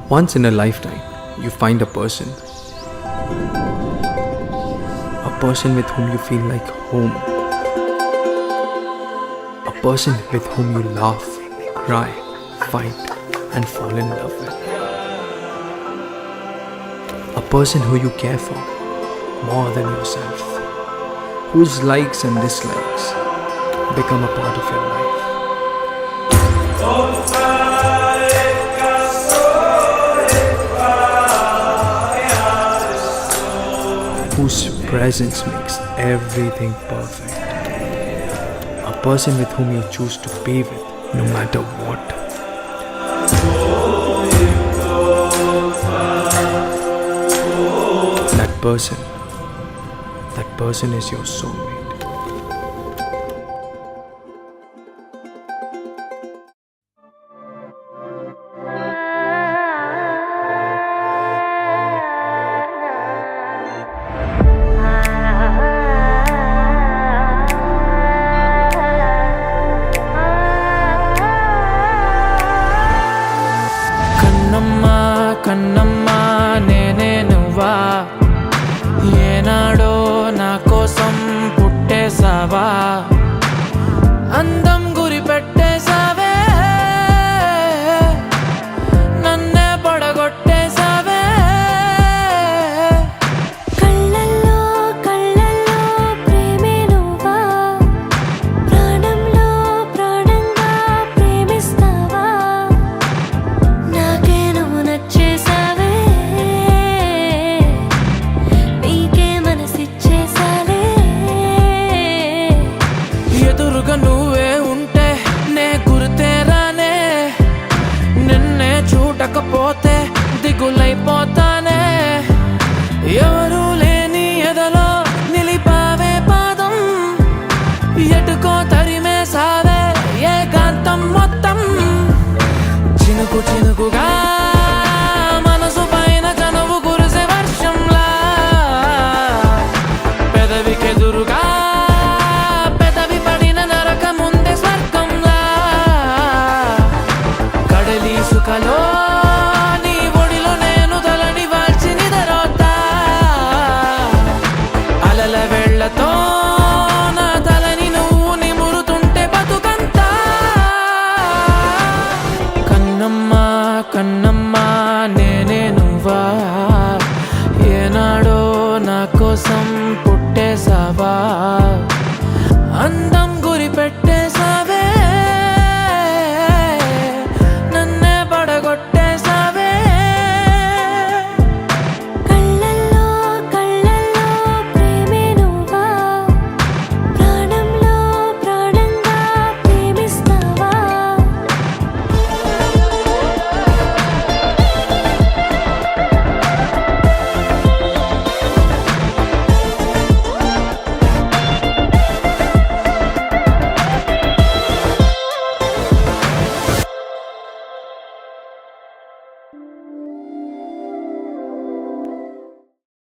Once in a lifetime, you find a person with whom you feel like home, a person with whom you laugh, cry, fight, and fall in love with, a person who you care for more than yourself, whose likes and dislikes become a part of your life. Whose presence makes everything perfect. A person with whom you choose to be with no matter what. That person is your soulmate. కన్నమ్మా నేనే నువ్వా ఏనాడో నా కోసం పుట్టేసావా అందం గురి పెట్టేసావే నన్నే పడగొట్టేసావే కళ్ళల్లో ప్రేమే నువ్వా ప్రాణంలో ప్రాణంగా ప్రేమిస్తావా నాకే నువ్వు నచ్చేసావే నీకే మనసిచ్చేసాలే ఎదురుగా నువ్వే ఉంటే నే గుర్తేరానే నిన్నే చూడకపోతే దిగులైపోతా